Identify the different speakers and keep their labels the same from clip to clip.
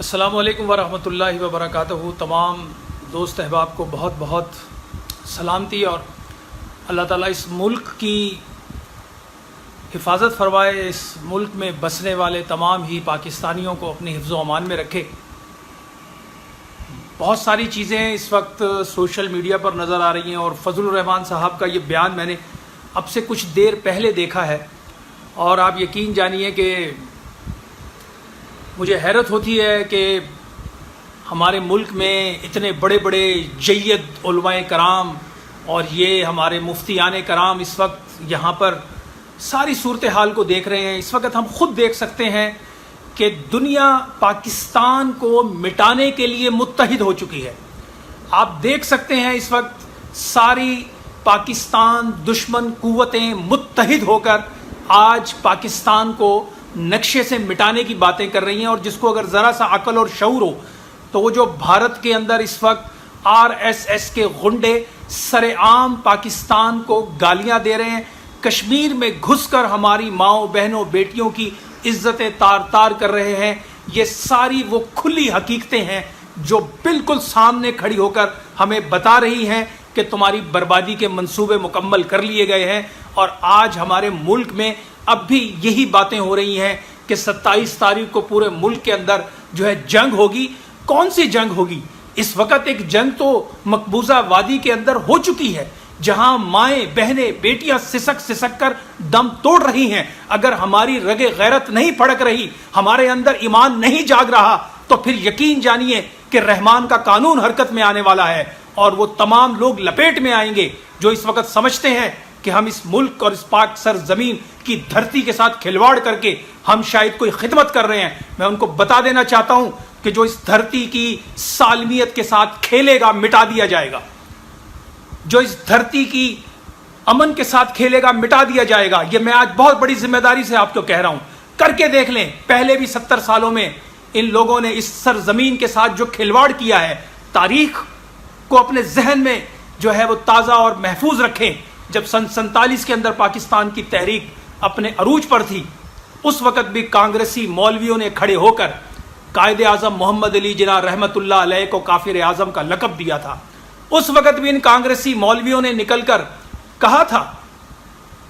Speaker 1: السلام علیکم ورحمۃ اللہ وبرکاتہ۔ تمام دوست احباب کو بہت بہت سلامتی، اور اللہ تعالیٰ اس ملک کی حفاظت فرمائے، اس ملک میں بسنے والے تمام ہی پاکستانیوں کو اپنے حفظ و امان میں رکھے۔ بہت ساری چیزیں اس وقت سوشل میڈیا پر نظر آ رہی ہیں، اور فضل الرحمان صاحب کا یہ بیان میں نے اب سے کچھ دیر پہلے دیکھا ہے، اور آپ یقین جانیے کہ مجھے حیرت ہوتی ہے کہ ہمارے ملک میں اتنے بڑے بڑے جید علماء کرام اور یہ ہمارے مفتیان کرام اس وقت یہاں پر ساری صورتحال کو دیکھ رہے ہیں۔ اس وقت ہم خود دیکھ سکتے ہیں کہ دنیا پاکستان کو مٹانے کے لیے متحد ہو چکی ہے۔ آپ دیکھ سکتے ہیں اس وقت ساری پاکستان دشمن قوتیں متحد ہو کر آج پاکستان کو نقشے سے مٹانے کی باتیں کر رہی ہیں، اور جس کو اگر ذرا سا عقل اور شعور ہو تو وہ جو بھارت کے اندر اس وقت RSS کے غنڈے سر عام پاکستان کو گالیاں دے رہے ہیں، کشمیر میں گھس کر ہماری ماؤں بہنوں بیٹیوں کی عزتیں تار تار کر رہے ہیں، یہ ساری وہ کھلی حقیقتیں ہیں جو بالکل سامنے کھڑی ہو کر ہمیں بتا رہی ہیں کہ تمہاری بربادی کے منصوبے مکمل کر لیے گئے ہیں۔ اور آج ہمارے ملک میں اب بھی یہی باتیں ہو رہی ہیں کہ 27 تاریخ کو پورے ملک کے اندر جو ہے جنگ ہوگی۔ کون سی جنگ ہوگی؟ اس وقت ایک جنگ تو مقبوضہ وادی کے اندر ہو چکی ہے، جہاں مائیں بہنیں بیٹیاں سسک سسک کر دم توڑ رہی ہیں۔ اگر ہماری رگ غیرت نہیں پھڑک رہی، ہمارے اندر ایمان نہیں جاگ رہا، تو پھر یقین جانیے کہ رحمان کا قانون حرکت میں آنے والا ہے، اور وہ تمام لوگ لپیٹ میں آئیں گے جو اس وقت سمجھتے ہیں کہ ہم اس ملک اور اس پاک سرزمین کی دھرتی کے ساتھ کھلواڑ کر کے ہم شاید کوئی خدمت کر رہے ہیں۔ میں ان کو بتا دینا چاہتا ہوں کہ جو اس دھرتی کی سالمیت کے ساتھ کھیلے گا مٹا دیا جائے گا، جو اس دھرتی کی امن کے ساتھ کھیلے گا مٹا دیا جائے گا۔ یہ میں آج بہت بڑی ذمہ داری سے آپ کو کہہ رہا ہوں، کر کے دیکھ لیں۔ پہلے بھی 70 سالوں میں ان لوگوں نے اس سرزمین کے ساتھ جو کھلواڑ کیا ہے، تاریخ کو اپنے ذہن میں جو ہے وہ تازہ اور محفوظ رکھیں۔ جب سن 47 کے اندر پاکستان کی تحریک اپنے عروج پر تھی، اس وقت بھی کانگریسی مولویوں نے کھڑے ہو کر قائد اعظم محمد علی جناح رحمۃ اللہ علیہ کو کافر اعظم کا لقب دیا تھا۔ اس وقت بھی ان کانگریسی مولویوں نے نکل کر کہا تھا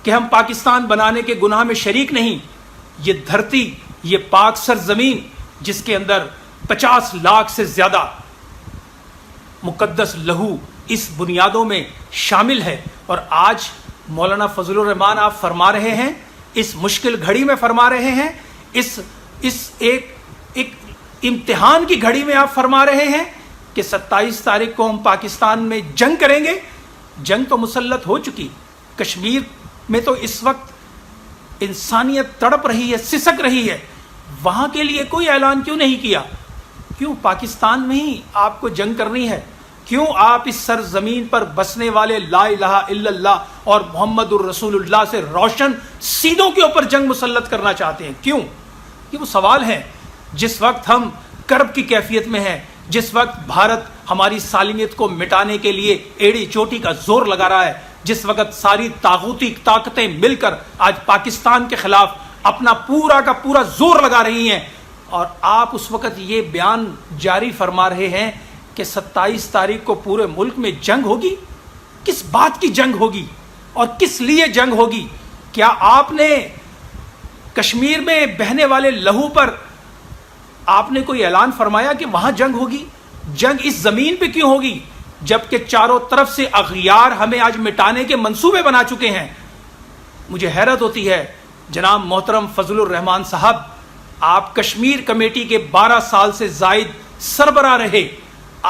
Speaker 1: کہ ہم پاکستان بنانے کے گناہ میں شریک نہیں۔ یہ دھرتی، یہ پاک سرزمین جس کے اندر 50 لاکھ سے زیادہ مقدس لہو اس بنیادوں میں شامل ہے، اور آج مولانا فضل الرحمان آپ فرما رہے ہیں، اس مشکل گھڑی میں فرما رہے ہیں، اس ایک امتحان کی گھڑی میں آپ فرما رہے ہیں کہ 27 تاریخ کو ہم پاکستان میں جنگ کریں گے۔ جنگ تو مسلط ہو چکی، کشمیر میں تو اس وقت انسانیت تڑپ رہی ہے، سسک رہی ہے، وہاں کے لیے کوئی اعلان کیوں نہیں کیا؟ کیوں پاکستان میں ہی آپ کو جنگ کرنی ہے؟ کیوں آپ اس سرزمین پر بسنے والے لا الہ الا اللہ اور محمد الرسول اللہ سے روشن سینوں کے اوپر جنگ مسلط کرنا چاہتے ہیں؟ کیوں؟ یہ وہ سوال ہے۔ جس وقت ہم کرب کی کیفیت میں ہیں، جس وقت بھارت ہماری سالمیت کو مٹانے کے لیے ایڑی چوٹی کا زور لگا رہا ہے، جس وقت ساری طاغوتی طاقتیں مل کر آج پاکستان کے خلاف اپنا پورا کا پورا زور لگا رہی ہیں، اور آپ اس وقت یہ بیان جاری فرما رہے ہیں کہ 27 تاریخ کو پورے ملک میں جنگ ہوگی۔ کس بات کی جنگ ہوگی اور کس لیے جنگ ہوگی؟ کیا آپ نے کشمیر میں بہنے والے لہو پر آپ نے کوئی اعلان فرمایا کہ وہاں جنگ ہوگی؟ جنگ اس زمین پہ کیوں ہوگی جبکہ چاروں طرف سے اغیار ہمیں آج مٹانے کے منصوبے بنا چکے ہیں؟ مجھے حیرت ہوتی ہے جناب محترم فضل الرحمان صاحب، آپ کشمیر کمیٹی کے 12 سال سے زائد سربراہ رہے،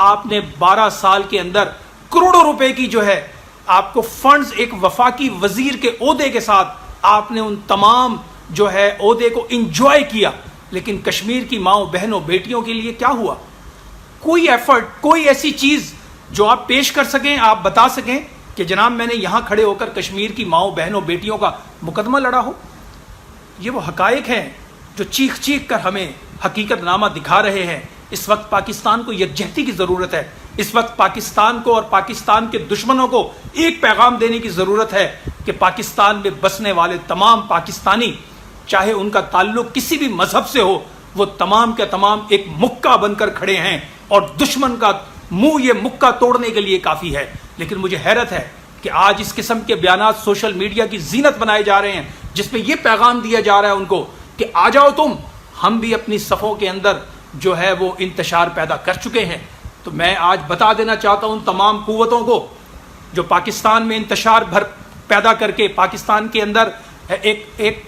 Speaker 1: آپ نے 12 سال کے اندر کروڑوں روپے کی جو ہے آپ کو فنڈز ایک وفاقی وزیر کے عہدے کے ساتھ آپ نے ان تمام جو ہے عہدے کو انجوائے کیا، لیکن کشمیر کی ماؤں بہنوں بیٹیوں کے لیے کیا ہوا؟ کوئی ایفرٹ، کوئی ایسی چیز جو آپ پیش کر سکیں، آپ بتا سکیں کہ جناب میں نے یہاں کھڑے ہو کر کشمیر کی ماؤں بہنوں بیٹیوں کا مقدمہ لڑا ہو؟ یہ وہ حقائق ہیں جو چیخ چیخ کر ہمیں حقیقت نامہ دکھا رہے ہیں۔ اس وقت پاکستان کو یکجہتی کی ضرورت ہے، اس وقت پاکستان کو اور پاکستان کے دشمنوں کو ایک پیغام دینے کی ضرورت ہے کہ پاکستان میں بسنے والے تمام پاکستانی، چاہے ان کا تعلق کسی بھی مذہب سے ہو، وہ تمام کے تمام ایک مکہ بن کر کھڑے ہیں اور دشمن کا منہ یہ مکہ توڑنے کے لیے کافی ہے. لیکن مجھے حیرت ہے کہ آج اس قسم کے بیانات سوشل میڈیا کی زینت بنائے جا رہے ہیں جس میں یہ پیغام دیا جا رہا ہے ان کو کہ آ جاؤ تم، ہم بھی اپنی صفوں کے اندر جو ہے وہ انتشار پیدا کر چکے ہیں. تو میں آج بتا دینا چاہتا ہوں تمام قوتوں کو جو پاکستان میں انتشار پیدا کر کے پاکستان کے اندر ایک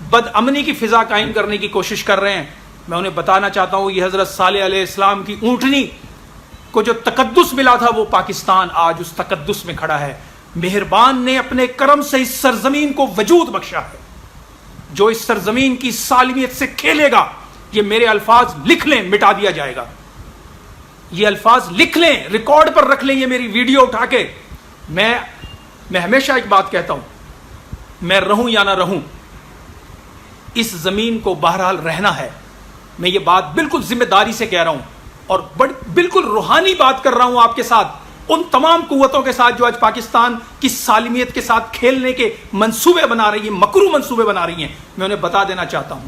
Speaker 1: بد امنی کی فضا قائم کرنے کی کوشش کر رہے ہیں، میں انہیں بتانا چاہتا ہوں یہ حضرت صالح علیہ السلام کی اونٹنی کو جو تقدس ملا تھا وہ پاکستان آج اس تقدس میں کھڑا ہے. مہربان نے اپنے کرم سے اس سرزمین کو وجود بخشا ہے. جو اس سرزمین کی سالمیت سے کھیلے گا، یہ میرے الفاظ لکھ لیں، مٹا دیا جائے گا. یہ الفاظ لکھ لیں، ریکارڈ پر رکھ لیں، یہ میری ویڈیو اٹھا کے. میں ہمیشہ ایک بات کہتا ہوں، میں رہوں یا نہ رہوں، اس زمین کو بہرحال رہنا ہے. میں یہ بات بالکل ذمہ داری سے کہہ رہا ہوں اور بالکل روحانی بات کر رہا ہوں آپ کے ساتھ، ان تمام قوتوں کے ساتھ جو آج پاکستان کی سالمیت کے ساتھ کھیلنے کے منصوبے بنا رہی ہیں، مکرو منصوبے بنا رہی ہیں. میں انہیں بتا دینا چاہتا ہوں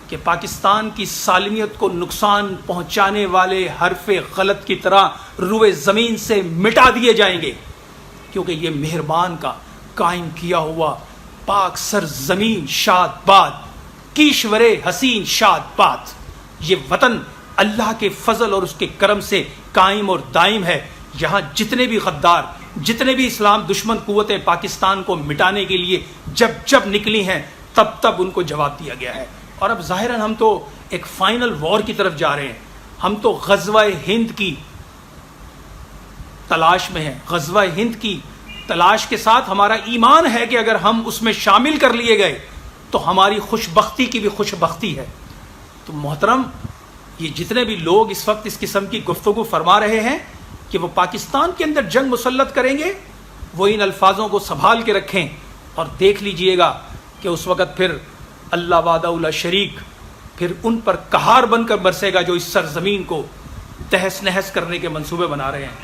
Speaker 1: کہ پاکستان کی سالمیت کو نقصان پہنچانے والے حرف غلط کی طرح روئے زمین سے مٹا دیے جائیں گے، کیونکہ یہ مہربان کا قائم کیا ہوا پاک سرزمین شاد باد، کیشور حسین شاد باد، یہ وطن اللہ کے فضل اور اس کے کرم سے قائم اور دائم ہے. یہاں جتنے بھی غدار، جتنے بھی اسلام دشمن قوتیں پاکستان کو مٹانے کے لیے جب نکلی ہیں، تب ان کو جواب دیا گیا ہے. اور اب ظاہراً ہم تو ایک فائنل وار کی طرف جا رہے ہیں. ہم تو غزوہ ہند کی تلاش میں ہیں. غزوہ ہند کی تلاش کے ساتھ ہمارا ایمان ہے کہ اگر ہم اس میں شامل کر لیے گئے تو ہماری خوش بختی کی بھی خوش بختی ہے. تو محترم، یہ جتنے بھی لوگ اس وقت اس قسم کی گفتگو فرما رہے ہیں کہ وہ پاکستان کے اندر جنگ مسلط کریں گے، وہ ان الفاظوں کو سنبھال کے رکھیں اور دیکھ لیجئے گا کہ اس وقت پھر اللہ وحدہ لا شریک پھر ان پر قہار بن کر برسے گا جو اس سرزمین کو تہس نہس کرنے کے منصوبے بنا رہے ہیں.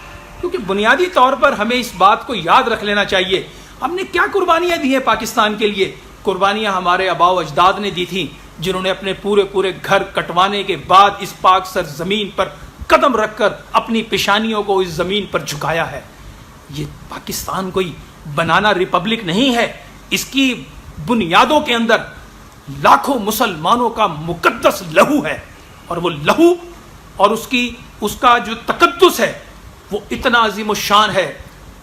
Speaker 1: کیونکہ بنیادی طور پر ہمیں اس بات کو یاد رکھ لینا چاہیے، ہم نے کیا قربانیاں دی ہیں پاکستان کے لیے. قربانیاں ہمارے آباء و اجداد نے دی تھیں، جنہوں نے اپنے پورے گھر کٹوانے کے بعد اس پاک سرزمین پر قدم رکھ کر اپنی پیشانیوں کو اس زمین پر جھکایا ہے. یہ پاکستان کوئی بنانا ریپبلک نہیں ہے، اس کی بنیادوں کے اندر لاکھوں مسلمانوں کا مقدس لہو ہے، اور وہ لہو اور اس کا جو تقدس ہے وہ اتنا عظیم الشان ہے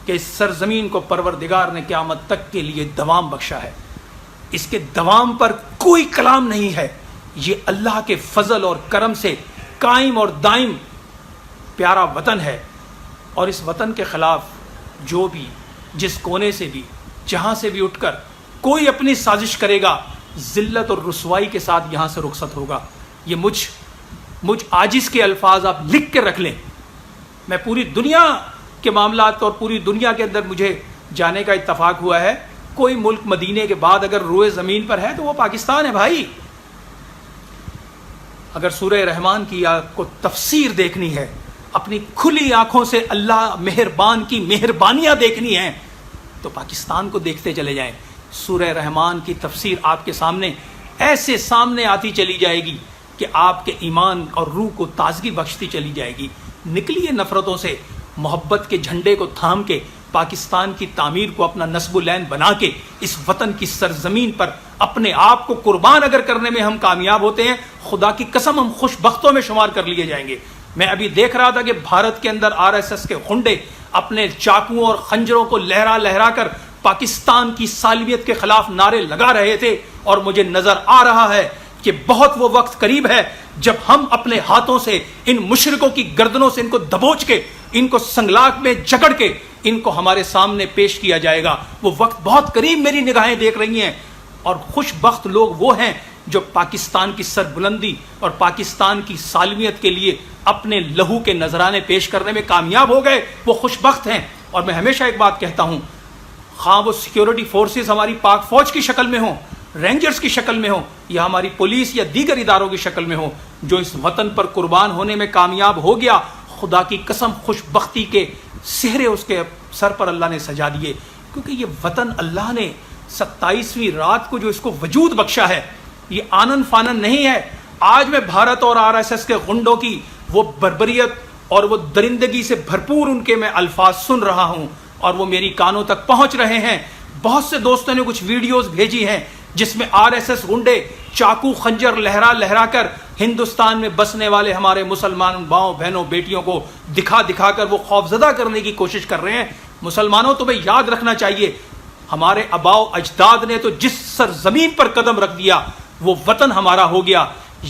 Speaker 1: کہ اس سرزمین کو پروردگار نے قیامت تک کے لیے دوام بخشا ہے. اس کے دوام پر کوئی کلام نہیں ہے. یہ اللہ کے فضل اور کرم سے قائم اور دائم پیارا وطن ہے. اور اس وطن کے خلاف جو بھی جس کونے سے بھی جہاں سے بھی اٹھ کر کوئی اپنی سازش کرے گا، ذلت اور رسوائی کے ساتھ یہاں سے رخصت ہوگا. یہ مجھ عاجز کے الفاظ آپ لکھ کے رکھ لیں. میں پوری دنیا کے معاملات اور پوری دنیا کے اندر مجھے جانے کا اتفاق ہوا ہے، کوئی ملک مدینے کے بعد اگر روئے زمین پر ہے تو وہ پاکستان ہے بھائی. اگر سورہ رحمان کی آپ کو تفسیر دیکھنی ہے، اپنی کھلی آنکھوں سے اللہ مہربان کی مہربانیاں دیکھنی ہیں، تو پاکستان کو دیکھتے چلے جائیں. سورہ رحمان کی تفسیر آپ کے سامنے ایسے سامنے آتی چلی جائے گی کہ آپ کے ایمان اور روح کو تازگی بخشتی چلی جائے گی. نکلیے نفرتوں سے، محبت کے جھنڈے کو تھام کے پاکستان کی تعمیر کو اپنا نصب العین بنا کے اس وطن کی سرزمین پر اپنے آپ کو قربان اگر کرنے میں ہم کامیاب ہوتے ہیں، خدا کی قسم ہم خوش بختوں میں شمار کر لیے جائیں گے. میں ابھی دیکھ رہا تھا کہ بھارت کے اندر RSS کے غنڈے اپنے چاقوؤں اور خنجروں کو لہرا کر پاکستان کی سالمیت کے خلاف نعرے لگا رہے تھے، اور مجھے نظر آ رہا ہے کہ بہت وہ وقت قریب ہے جب ہم اپنے ہاتھوں سے ان مشرکوں کی گردنوں سے ان کو دبوچ کے، ان کو سنگلاخ میں جکڑ کے ان کو ہمارے سامنے پیش کیا جائے گا. وہ وقت بہت قریب میری نگاہیں دیکھ رہی ہیں. اور خوش بخت لوگ وہ ہیں جو پاکستان کی سربلندی اور پاکستان کی سالمیت کے لیے اپنے لہو کے نذرانے پیش کرنے میں کامیاب ہو گئے، وہ خوش بخت ہیں. اور میں ہمیشہ ایک بات کہتا ہوں، خواہ وہ سیکیورٹی فورسز ہماری پاک فوج کی شکل میں ہوں، رینجرز کی شکل میں ہوں، یا ہماری پولیس یا دیگر اداروں کی شکل میں ہوں، جو اس وطن پر قربان ہونے میں کامیاب ہو گیا، خدا کی قسم خوش بختی کے سہرے اس کے سر پر اللہ نے سجا دیے. کیونکہ یہ وطن اللہ نے 27ویں رات کو جو اس کو وجود بخشا ہے، یہ آنن فانن نہیں ہے. آج میں بھارت اور RSS کے غنڈوں کی وہ بربریت اور وہ درندگی سے بھرپور ان کے میں الفاظ سن رہا ہوں اور وہ میری کانوں تک پہنچ رہے ہیں. بہت سے دوستوں نے کچھ ویڈیوز بھیجی ہیں جس میں RSS غنڈے چاقو خنجر لہرا لہرا کر ہندوستان میں بسنے والے ہمارے مسلمان ماؤں بہنوں بیٹیوں کو دکھا دکھا کر وہ خوفزدہ کرنے کی کوشش کر رہے ہیں. مسلمانوں تمہیں یاد رکھنا چاہیے ہمارے آباؤ اجداد نے تو جس سرزمین پر قدم رکھ دیا وہ وطن ہمارا ہو گیا.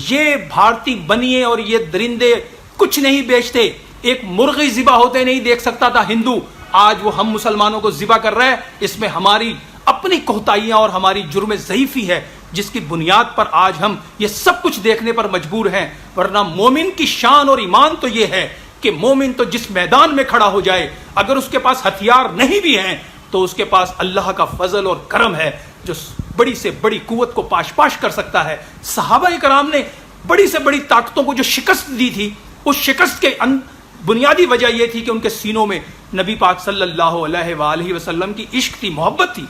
Speaker 1: یہ بھارتی بنیے اور یہ درندے کچھ نہیں بیچتے. ایک مرغی ذبح ہوتے نہیں دیکھ سکتا تھا ہندو، آج وہ ہم مسلمانوں کو ذبح کر رہے ہیں. اس میں ہماری اپنی کوتاہیاں اور ہماری جرم ضعیفی ہے جس کی بنیاد پر آج ہم یہ سب کچھ دیکھنے پر مجبور ہیں. ورنہ مومن کی شان اور ایمان تو یہ ہے کہ مومن تو جس میدان میں کھڑا ہو جائے اگر اس کے پاس ہتھیار نہیں بھی ہیں تو اس کے پاس اللہ کا فضل اور کرم ہے جو بڑی سے بڑی قوت کو پاش پاش کر سکتا ہے. صحابہ کرام نے بڑی سے بڑی طاقتوں کو جو شکست دی تھی، اس شکست کے بنیادی وجہ یہ تھی کہ ان کے سینوں میں نبی پاک صلی اللہ علیہ وآلہ وسلم کی عشق تھی، محبت تھی.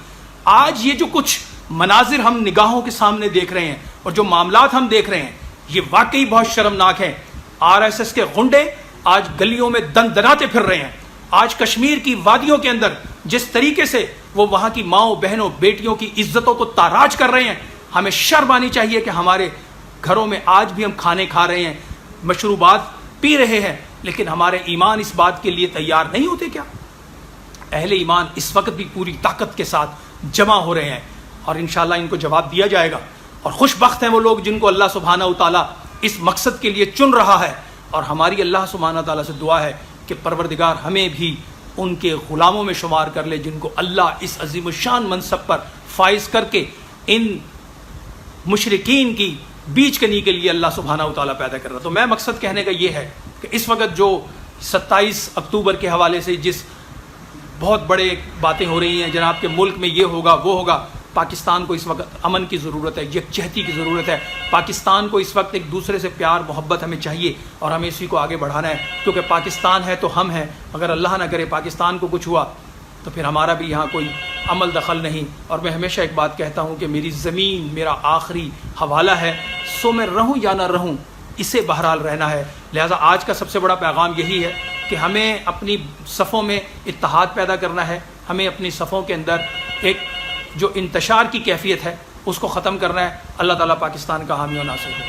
Speaker 1: آج یہ جو کچھ مناظر ہم نگاہوں کے سامنے دیکھ رہے ہیں اور جو معاملات ہم دیکھ رہے ہیں یہ واقعی بہت شرمناک ہے. RSS کے غنڈے آج گلیوں میں دن دناتے پھر رہے ہیں. آج کشمیر کی وادیوں کے اندر جس طریقے سے وہ وہاں کی ماؤں بہنوں بیٹیوں کی عزتوں کو تاراج کر رہے ہیں، ہمیں شرم آنی چاہیے کہ ہمارے گھروں میں آج بھی ہم کھانے کھا رہے ہیں، مشروبات پی رہے ہیں، لیکن ہمارے ایمان اس بات کے لیے تیار نہیں ہوتے کیا؟ اہل ایمان اس وقت بھی پوری طاقت کے ساتھ جمع ہو رہے ہیں اور انشاءاللہ ان کو جواب دیا جائے گا. اور خوش بخت ہیں وہ لوگ جن کو اللہ سبحانہ و تعالیٰ اس مقصد کے لیے چن رہا ہے. اور ہماری اللہ سبحانہ و تعالیٰ سے دعا ہے کہ پروردگار ہمیں بھی ان کے غلاموں میں شمار کر لے جن کو اللہ اس عظیم الشان منصب پر فائز کر کے ان مشرکین کی بیچ کنی کے لیے اللہ سبحانہ و تعالیٰ پیدا کر رہا. تو میں مقصد کہنے کا یہ ہے کہ اس وقت جو 27 اکتوبر کے حوالے سے جس بہت بڑے باتیں ہو رہی ہیں جناب کہ ملک میں یہ ہوگا وہ ہوگا، پاکستان کو اس وقت امن کی ضرورت ہے، یکجہتی کی ضرورت ہے. پاکستان کو اس وقت ایک دوسرے سے پیار محبت ہمیں چاہیے اور ہمیں اسی کو آگے بڑھانا ہے، کیونکہ پاکستان ہے تو ہم ہیں. اگر اللہ نہ کرے پاکستان کو کچھ ہوا تو پھر ہمارا بھی یہاں کوئی عمل دخل نہیں. اور میں ہمیشہ ایک بات کہتا ہوں کہ میری زمین میرا آخری حوالہ ہے، سو میں رہوں یا نہ رہوں اسے بہرحال رہنا ہے. لہٰذا آج کا سب سے بڑا پیغام یہی ہے کہ ہمیں اپنی صفوں میں اتحاد پیدا کرنا ہے، ہمیں اپنی صفوں کے اندر ایک جو انتشار کی کیفیت ہے اس کو ختم کرنا ہے. اللہ تعالیٰ پاکستان کا حامی و ناصر ہے.